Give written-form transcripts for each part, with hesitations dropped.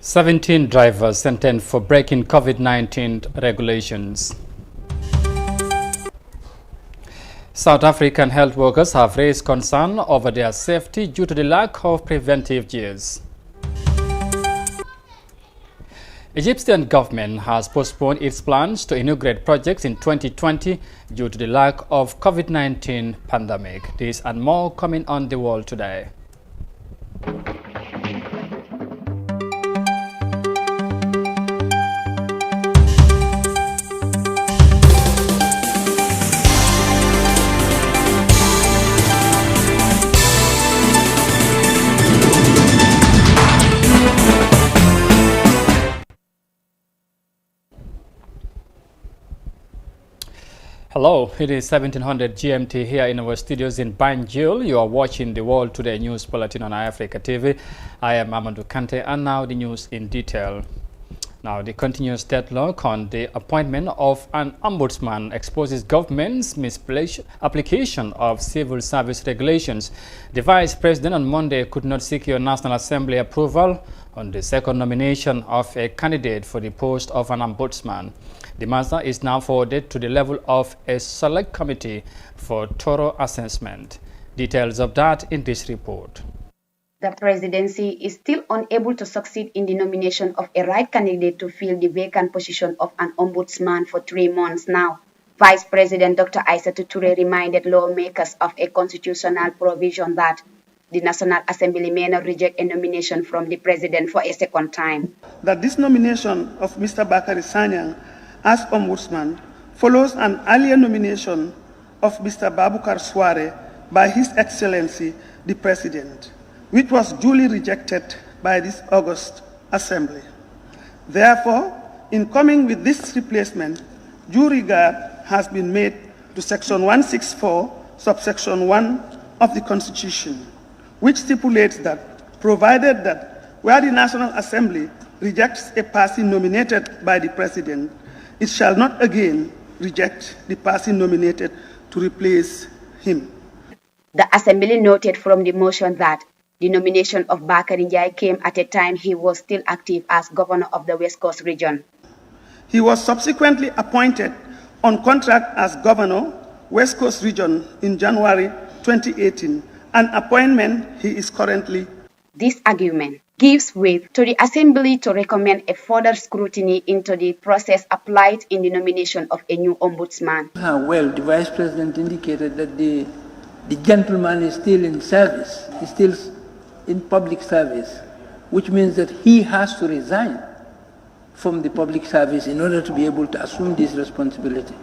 17 drivers sentenced for breaking COVID-19 regulations. South African health workers have raised concern over their safety due to the lack of preventive gears. Egyptian government has postponed its plans to inaugurate projects in 2020 due to the lack of COVID-19 pandemic. This and more coming on The World Today. Hello, it is 1700 GMT here in our studios in Banjul. You are watching the World Today News Bulletin on iAfrica TV. I am Amadou Kante, and now the news in detail. Now, the continuous deadlock on the appointment of an ombudsman exposes government's application of civil service regulations. The Vice President on Monday could not secure National Assembly approval on the second nomination of a candidate for the post of an ombudsman. The matter is now forwarded to the level of a select committee for thorough assessment. Details of that in this report. The presidency is still unable to succeed in the nomination of a right candidate to fill the vacant position of an ombudsman for 3 months now. Vice President Dr. Aissatou Touré reminded lawmakers of a constitutional provision that the National Assembly may not reject a nomination from the president for a second time. That this nomination of Mr. Bakary Sanyang as ombudsman follows an earlier nomination of Mr. Babukar Sware by His Excellency the President, which was duly rejected by this August Assembly. Therefore, in coming with this replacement, due regard has been made to Section 164, subsection 1 of the Constitution, which stipulates that, provided that where the National Assembly rejects a person nominated by the President, it shall not again reject the person nominated to replace him. The Assembly noted from the motion that the nomination of Bakary Njai came at a time he was still active as governor of the West Coast region. He was subsequently appointed on contract as governor, West Coast region in January 2018, an appointment he is currently. This argument gives way to the Assembly to recommend a further scrutiny into the process applied in the nomination of a new ombudsman. Well, the Vice President indicated that the gentleman is still in service, he's still in public service, which means that he has to resign from the public service in order to be able to assume this responsibility.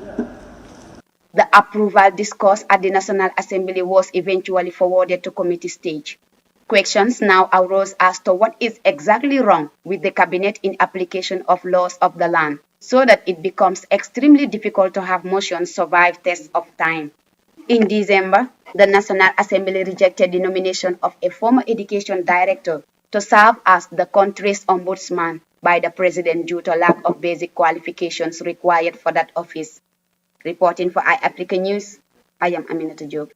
The approval discussed at the National Assembly was eventually forwarded to committee stage. Questions now arose as to what is exactly wrong with the cabinet in application of laws of the land, so that it becomes extremely difficult to have motions survive tests of time. In December, the National Assembly rejected the nomination of a former education director to serve as the country's ombudsman by the president due to lack of basic qualifications required for that office. Reporting for iAfrica News, I am Aminata Job.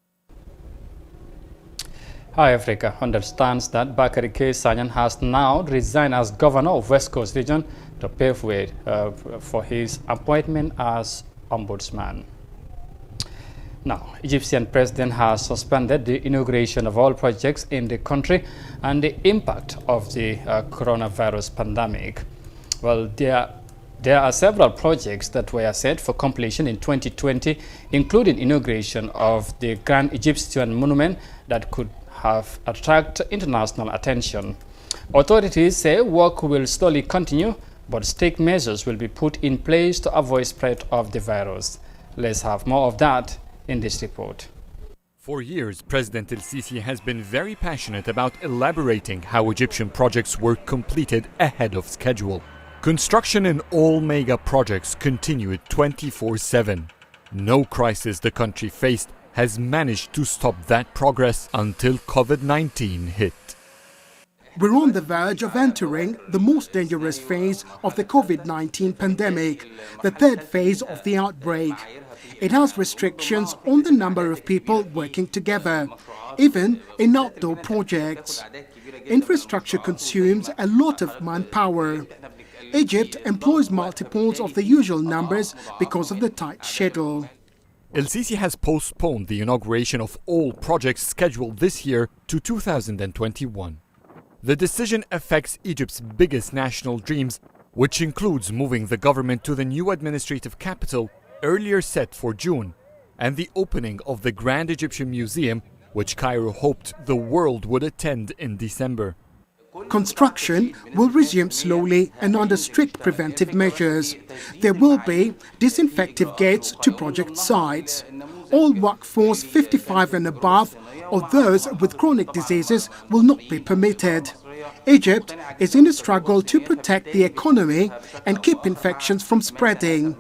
iAfrica understands that Bakary K. Sanyang has now resigned as governor of West Coast region to pave way for his appointment as ombudsman. Now, Egyptian president has suspended the inauguration of all projects in the country and the impact of the coronavirus pandemic. Well, there are several projects that were set for completion in 2020, including inauguration of the Grand Egyptian Monument that could have attracted international attention. Authorities say work will slowly continue, but strict measures will be put in place to avoid spread of the virus. Let's have more of that in this report. For years, President El-Sisi has been very passionate about elaborating how Egyptian projects were completed ahead of schedule. Construction in all mega projects continued 24/7. No crisis the country faced has managed to stop that progress until COVID-19 hit. We're on the verge of entering the most dangerous phase of the COVID-19 pandemic, the third phase of the outbreak. It has restrictions on the number of people working together, even in outdoor projects. infrastructure consumes a lot of manpower. Egypt employs multiples of the usual numbers because of the tight schedule. El-Sisi has postponed the inauguration of all projects scheduled this year to 2021. The decision affects Egypt's biggest national dreams, which includes moving the government to the new administrative capital, earlier set for June, and the opening of the Grand Egyptian Museum, which Cairo hoped the world would attend in December. Construction will resume slowly and under strict preventive measures. There will be disinfective gates to project sites. All workforce 55 and above or those with chronic diseases will not be permitted. Egypt is in a struggle to protect the economy and keep infections from spreading.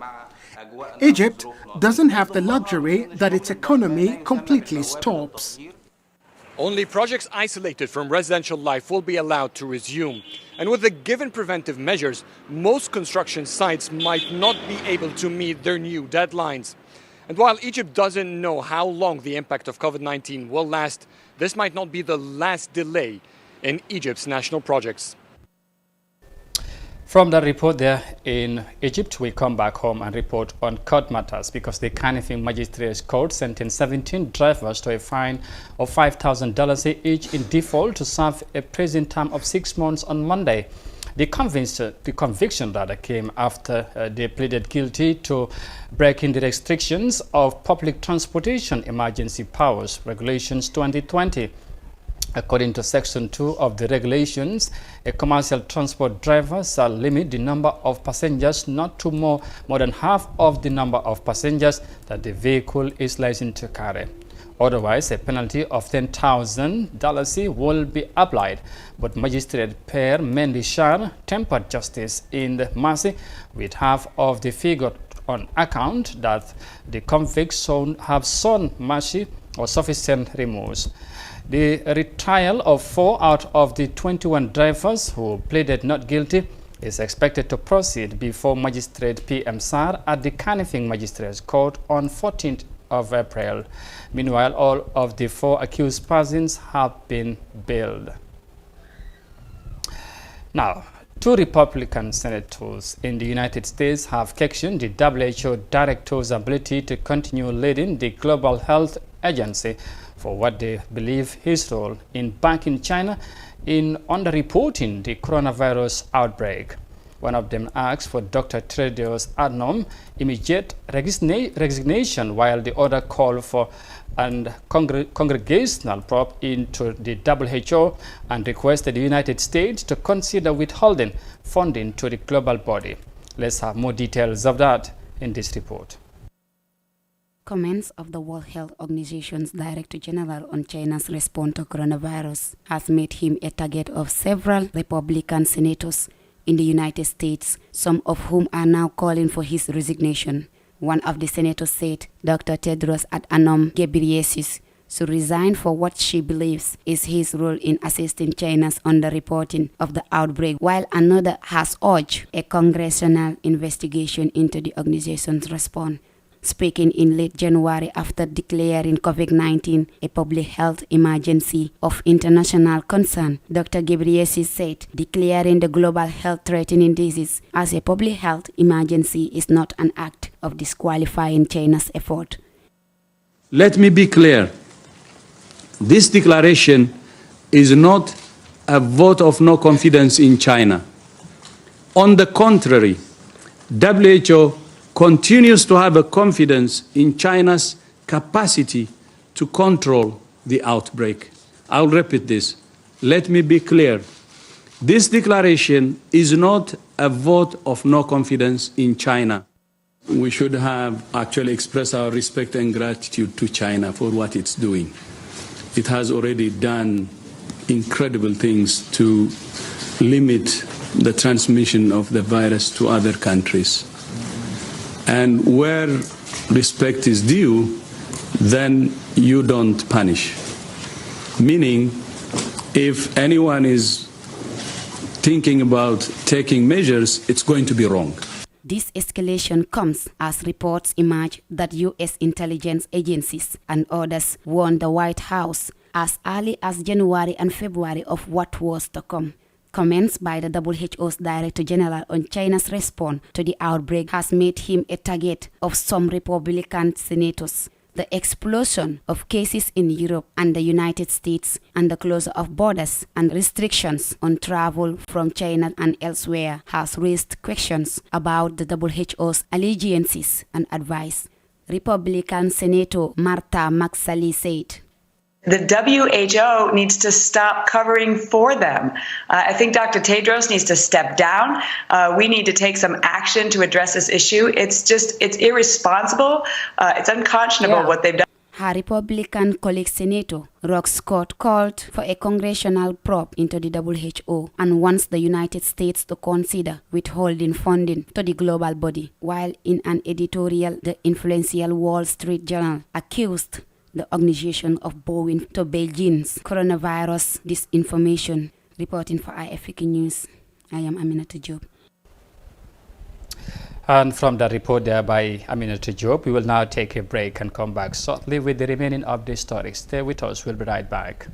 Egypt doesn't have the luxury that its economy completely stops. Only projects isolated from residential life will be allowed to resume. And with the given preventive measures, most construction sites might not be able to meet their new deadlines. And while Egypt doesn't know how long the impact of COVID-19 will last, this might not be the last delay in Egypt's national projects. From the report there in Egypt, we come back home and report on court matters because the Kanifing Magistrates Court sentenced 17 drivers to a fine of $5,000 each in default to serve a prison term of 6 months on Monday. The conviction came after they pleaded guilty to breaking the restrictions of public transportation emergency powers regulations 2020. According to Section 2 of the regulations, a commercial transport driver shall limit the number of passengers not to more than half of the number of passengers that the vehicle is licensed to carry. Otherwise, a penalty of $10,000 will be applied. But Magistrate Per Mendy Shah tempered justice in the mercy with half of the figure on account that the convicts have shown mercy or sufficient remorse. The retrial of 4 out of the 21 drivers who pleaded not guilty is expected to proceed before Magistrate P.M. Sar at the Kanifing Magistrates Court on 14th of April. Meanwhile, all of the 4 accused persons have been bailed. Now, 2 Republican senators in the United States have questioned the WHO director's ability to continue leading the Global Health Agency for what they believe his role in backing China in underreporting the coronavirus outbreak. One of them asked for Dr. Tedros Adhanom immediate resignation, while the other called for a congregational probe into the WHO and requested the United States to consider withholding funding to the global body. Let's have more details of that in this report. Comments of the World Health Organization's Director General on China's response to coronavirus has made him a target of several Republican senators in the United States, some of whom are now calling for his resignation. One of the senators said Dr. Tedros Adhanom Ghebreyesus should resign for what she believes is his role in assisting China's underreporting of the outbreak, while another has urged a congressional investigation into the organization's response. Speaking in late January after declaring COVID-19 a public health emergency of international concern, Dr. Ghebreyesus said declaring the global health-threatening disease as a public health emergency is not an act of disqualifying China's effort. Let me be clear. This declaration is not a vote of no confidence in China. On the contrary, WHO continues to have a confidence in China's capacity to control the outbreak. I'll repeat this. Let me be clear. This declaration is not a vote of no confidence in China. We should have actually expressed our respect and gratitude to China for what it's doing. It has already done incredible things to limit the transmission of the virus to other countries. And where respect is due, then you don't punish. Meaning, if anyone is thinking about taking measures, it's going to be wrong. This escalation comes as reports emerge that U.S. intelligence agencies and others warned the White House as early as January and February of what was to come. Comments by the WHO's Director General on China's response to the outbreak has made him a target of some Republican senators. The explosion of cases in Europe and the United States and the closure of borders and restrictions on travel from China and elsewhere has raised questions about the WHO's allegiances and advice. Republican Senator Martha McSally said, "The WHO needs to stop covering for them. I think Dr. Tedros needs to step down. We need to take some action to address this issue. It's irresponsible. It's unconscionable what they've done." Her Republican colleague Senator Rock Scott called for a congressional probe into the WHO and wants the United States to consider withholding funding to the global body, while in an editorial the influential Wall Street Journal accused the organization of bowing to Beijing's coronavirus disinformation. Reporting for iAfrica News, I am Aminata Job. And from that report there by Aminata Job, we will now take a break and come back shortly with the remaining of the stories. Stay with us, we'll be right back.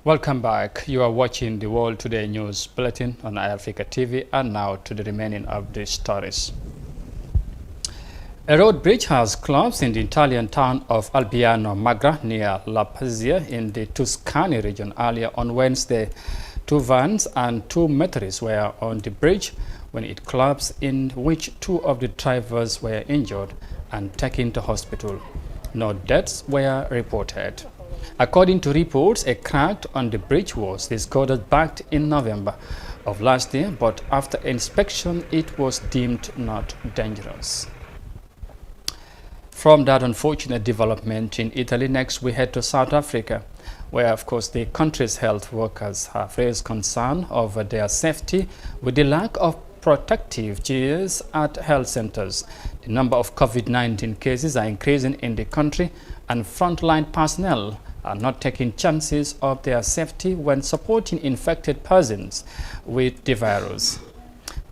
Welcome back. You are watching the World Today News Bulletin on iAfrica TV, and now to the remaining of the stories. A road bridge has collapsed in the Italian town of Albiano Magra near La Spezia in the Tuscany region earlier on Wednesday. 2 vans and 2 motorists were on the bridge when it collapsed, in which 2 of the drivers were injured and taken to hospital. No deaths were reported. According to reports, a crack on the bridge was discovered back in November of last year, but after inspection, it was deemed not dangerous. From that unfortunate development in Italy, next we head to South Africa, where, of course, the country's health workers have raised concern over their safety with the lack of protective gears at health centers. The number of COVID-19 cases are increasing in the country, and frontline personnel are not taking chances of their safety when supporting infected persons with the virus.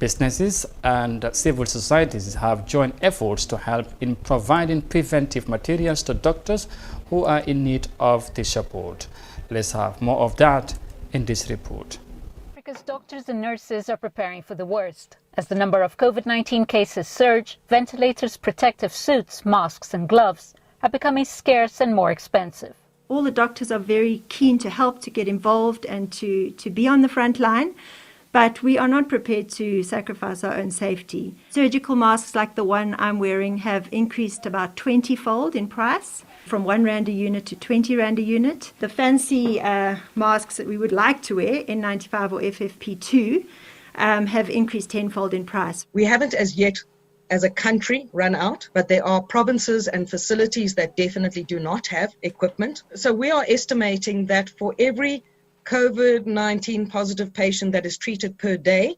Businesses and civil societies have joined efforts to help in providing preventive materials to doctors who are in need of the support. Let's have more of that in this report. Africa's doctors and nurses are preparing for the worst. As the number of COVID-19 cases surge, ventilators, protective suits, masks and gloves are becoming scarce and more expensive. All the doctors are very keen to help, to get involved and to be on the front line, but we are not prepared to sacrifice our own safety. Surgical masks like the one I'm wearing have increased about 20-fold in price, from 1 rand a unit to 20 rand a unit. The fancy masks that we would like to wear, N95 or FFP2, have increased 10-fold in price. We haven't as yet, as a country, run out, but there are provinces and facilities that definitely do not have equipment. So we are estimating that for every COVID-19 positive patient that is treated per day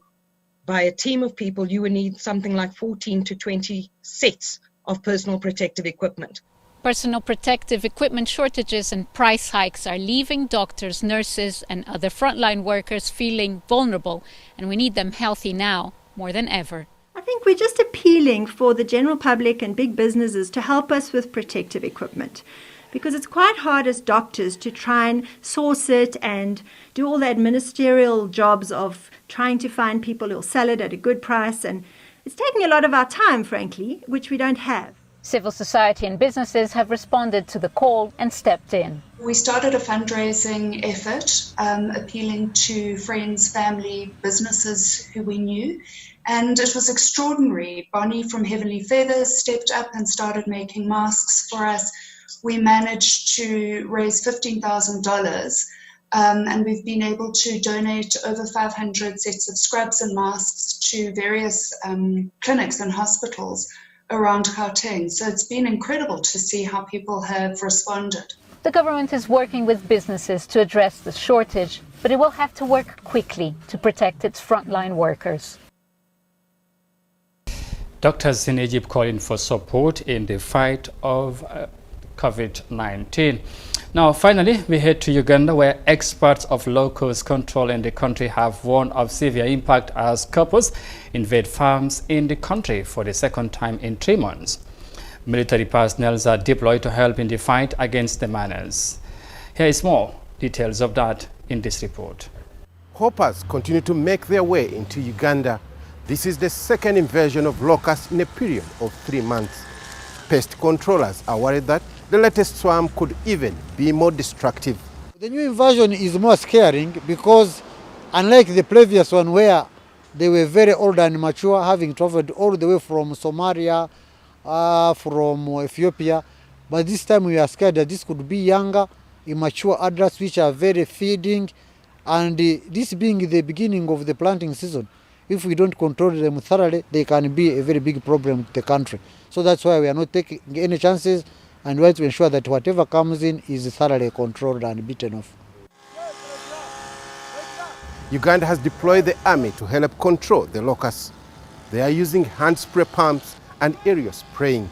by a team of people, you would need something like 14 to 20 sets of personal protective equipment. Personal protective equipment shortages and price hikes are leaving doctors, nurses and other frontline workers feeling vulnerable, and we need them healthy now more than ever. I think we're just appealing for the general public and big businesses to help us with protective equipment, because it's quite hard as doctors to try and source it and do all the administrative jobs of trying to find people who'll sell it at a good price, and it's taking a lot of our time, frankly, which we don't have. Civil society and businesses have responded to the call and stepped in. We started a fundraising effort appealing to friends, family, businesses who we knew, and it was extraordinary. Bonnie from Heavenly Feathers stepped up and started making masks for us. We managed to raise $15,000 and we've been able to donate over 500 sets of scrubs and masks to various clinics and hospitals around Gauteng. So it's been incredible to see how people have responded. The government is working with businesses to address the shortage, but it will have to work quickly to protect its frontline workers. Doctors in Egypt calling for support in the fight of COVID-19. Now, finally, we head to Uganda, where experts of locust control in the country have warned of severe impact as couples invade farms in the country for the second time in 3 months. Military personnel are deployed to help in the fight against the menace. Here is more details of that in this report. Hoppers continue to make their way into Uganda. This is the second invasion of locusts in a period of 3 months. Pest controllers are worried that the latest swarm could even be more destructive. The new invasion is more scaring because unlike the previous one where they were very old and mature, having traveled all the way from Somalia, from Ethiopia, but this time we are scared that this could be younger, immature adults which are very feeding, and this being the beginning of the planting season, if we don't control them thoroughly, they can be a very big problem to the country. So that's why we are not taking any chances, and we have to ensure that whatever comes in is thoroughly controlled and beaten off. Uganda has deployed the army to help control the locusts. They are using hand spray pumps and aerial spraying.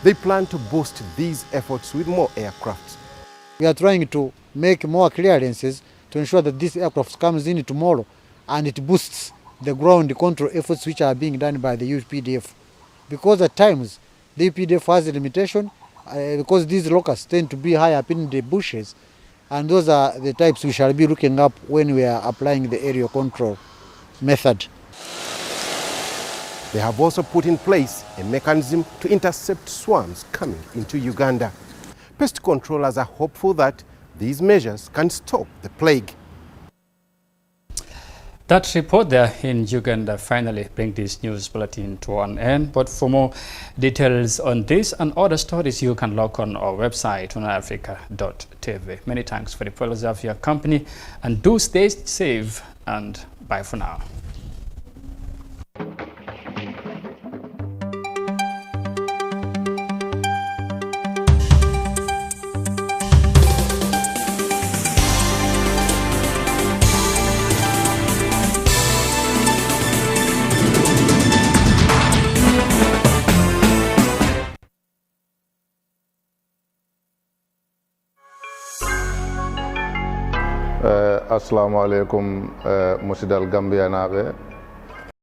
They plan to boost these efforts with more aircraft. We are trying to make more clearances to ensure that this aircraft comes in tomorrow and it boosts the ground control efforts which are being done by the UPDF. Because at times the UPDF has a limitation because these locusts tend to be high up in the bushes, and those are the types we shall be looking up when we are applying the aerial control method. They have also put in place a mechanism to intercept swarms coming into Uganda. Pest controllers are hopeful that these measures can stop the plague. That report there in Uganda finally brings this news bulletin to an end. But for more details on this and other stories, you can log on our website, honafrica.tv. Many thanks for the pleasure of your company, and do stay safe, and bye for now. Assalamu alaikum musidal Gambia naɓe